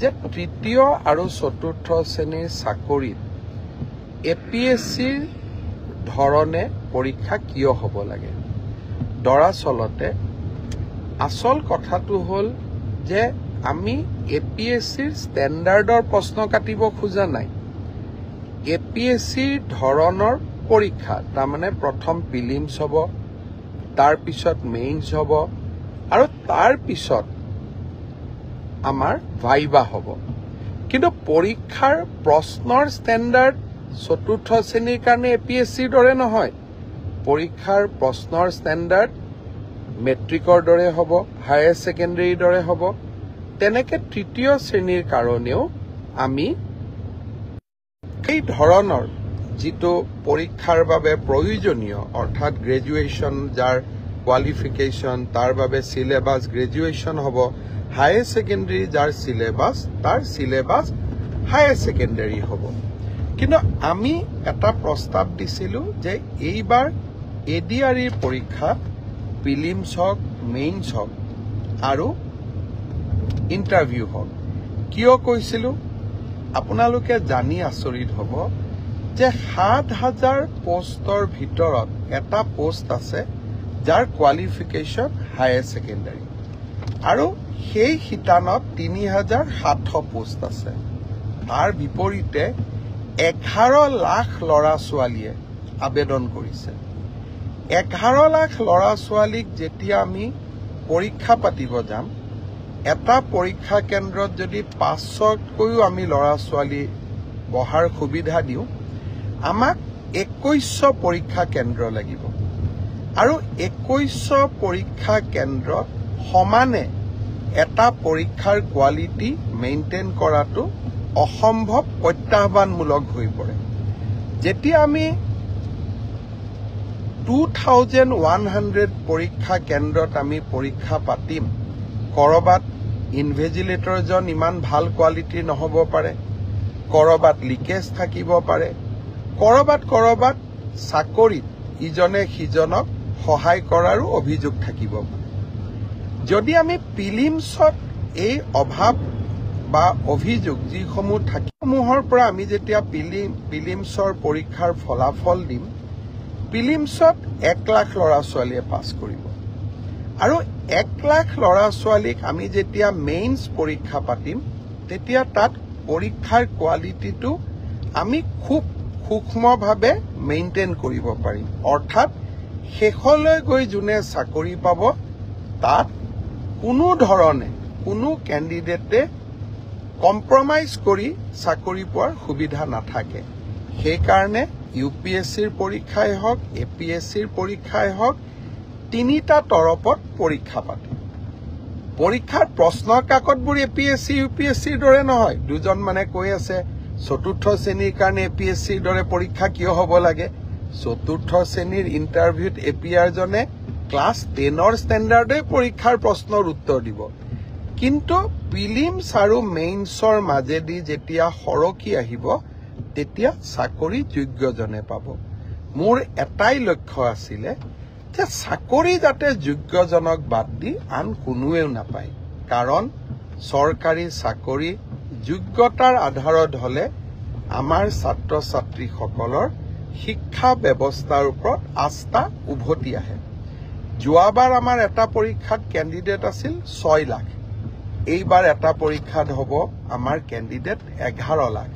যে তৃতীয় আৰু চতুৰ্থ শ্ৰেণীৰ চাকৰিত APSCৰ ধৰণে পৰীক্ষা কিয় হ'ব লাগে দৰাচলতে আসল কথাটো হ'ল যে আমি APSCৰ ষ্টেণ্ডাৰ্ডৰ প্ৰশ্ন কাটিব খোজা নাই APSCৰ ধৰণৰ পৰীক্ষা তাৰমানে প্ৰথম প্ৰিলিমছ হ'ব তাৰ পিছত মেইনছ হ'ব আৰু তাৰ পিছত আমাৰ ভাইবা হ'ব কিন্তু পৰীক্ষাৰ প্ৰশ্নৰ ষ্টেণ্ডাৰ্ড চতুৰ্থ শ্ৰেণীৰ কাৰণে APSCৰ দৰে নহয় পৰীক্ষাৰ প্ৰশ্নৰ ষ্টেণ্ডাৰ্ড মেট্ৰিকৰ দৰে হ'ব হায়াৰ সেকেন্ডাৰীৰ দৰে হ'ব তেনেকে তৃতীয় শ্ৰেণীৰ কাৰণেও আমি এই ধৰণৰ যিটো পৰীক্ষাৰ বাবে প্ৰয়োজনীয় অৰ্থাৎ গ্ৰেজুৱেশ্যন যাৰ কোৱালিফিকেশ্যন তাৰ বাবে সিলেবাস গ্ৰেজুৱেশ্যন হ'ব হায়াৰ সেকেন্ডাৰী যাৰ সিলেবাস তাৰ সিলেবাস হায়াৰ সেকেন্ডাৰী হ'ব কিন্তু আমি এটা প্ৰস্তাৱ দিছিলো যে এইবাৰ ADREৰ পৰীক্ষা প্ৰিলিমছ হওক মেইনছ হওক আৰু ইণ্টাৰভিউ হওক কিয় কৈছিলো আপোনালোকে জানি আচৰিত হ'ব যে ৭,০০০ পোষ্টৰ ভিতৰত এটা পোষ্ট আছে যাৰ কোৱালিফিকেশ্যন হায়াৰ সেকেন্ডাৰী আৰু সেই শিতানত ৩,৭০০ পোষ্ট আছে তাৰ বিপৰীতে 11 লাখ ল'ৰা ছোৱালীয়ে আবেদন কৰিছে 11 লাখ ল'ৰা ছোৱালীক যেতিয়া আমি পৰীক্ষা পাতিব যাম এটা পৰীক্ষা কেন্দ্ৰত যদি ৫০০কৈও আমি ল'ৰা ছোৱালী বহাৰ সুবিধা দিওঁ আমাক ২১০০ পৰীক্ষা কেন্দ্ৰ লাগিব আৰু ২১০০ পৰীক্ষা কেন্দ্ৰত সমানে এটা পৰীক্ষাৰ কোৱালিটি মেইনটেইন কৰাটো অসম্ভৱ প্ৰত্যাহ্বানমূলক হৈ পৰে যেতিয়া আমি 2100 পৰীক্ষা কেন্দ্ৰত আমি পৰীক্ষা পাতিম কৰবাত ইনভিজিলেটৰজন ইমান ভাল কোৱালিটি নহব পাৰে কৰবাত লিকেজ থাকিব পাৰে কৰবাত চাকৰিত ইজনে সিজনক সহায় কৰাৰো অভিযোগ থাকিব পাৰে যদি আমি প্ৰিলিমছত এই অভাৱ বা অভিযোগ যিসমূহ থাকিসমূহৰ পৰা আমি যেতিয়া প্ৰিলিমছৰ পৰীক্ষাৰ ফলাফল দিম প্ৰিলিমছত 1 লাখ ল'ৰা ছোৱালীয়ে পাছ কৰিব আৰু 1 লাখ ল'ৰা ছোৱালীক আমি যেতিয়া মেইনছ পৰীক্ষা পাতিম তেতিয়া তাত পৰীক্ষাৰ কোৱালিটিটো আমি খুব সূক্ষ্মভাৱে মেইনটেইন কৰিব পাৰিম অৰ্থাৎ শেষলৈ গৈ যোনে চাকৰি পাব তাত কোনো ধৰণে কোনো কেণ্ডিডেটে কম্প্ৰমাইজ কৰি চাকৰি পোৱাৰ সুবিধা নাথাকে সেইকাৰণে UPSCৰ পৰীক্ষাই হওক APSCৰ পৰীক্ষাই হওক তিনিটা তৰপত পৰীক্ষা পাতে পৰীক্ষাৰ প্ৰশ্ন কাকতবোৰ APSC UPSCৰ দৰে নহয় দুজন মানে কৈ আছে চতুৰ্থ শ্ৰেণীৰ কাৰণে APSCৰ দৰে পৰীক্ষা কিয় হ'ব লাগে চতুৰ্থ শ্ৰেণীৰ ইণ্টাৰভিউত APR জনে ক্লাছ 10ৰ ষ্টেণ্ডাৰ্ডে পৰীক্ষাৰ প্ৰশ্নৰ উত্তৰ দিব কিন্তু প্ৰিলিমছ আৰু মেইনছৰ মাজেদি যেতিয়া সৰকি আহিব তেতিয়া চাকৰি যোগ্যজনে পাব মোৰ এটাই লক্ষ্য আছিলে যে চাকৰি যাতে যোগ্যজনক বাদ দি আন কোনোৱেও নাপায় কাৰণ চৰকাৰী চাকৰি যোগ্যতাৰ আধাৰত হলে আমাৰ ছাত্ৰ ছাত্ৰীসকলৰ শিক্ষা ব্যৱস্থাৰ ওপৰত আস্থা উভতি আহে যোৱাবাৰ আমাৰ এটা পৰীক্ষাত কেণ্ডিডেট আছিল 6 লাখ এইবাৰ এটা পৰীক্ষাত হ'ব আমাৰ কেণ্ডিডেট 11 লাখ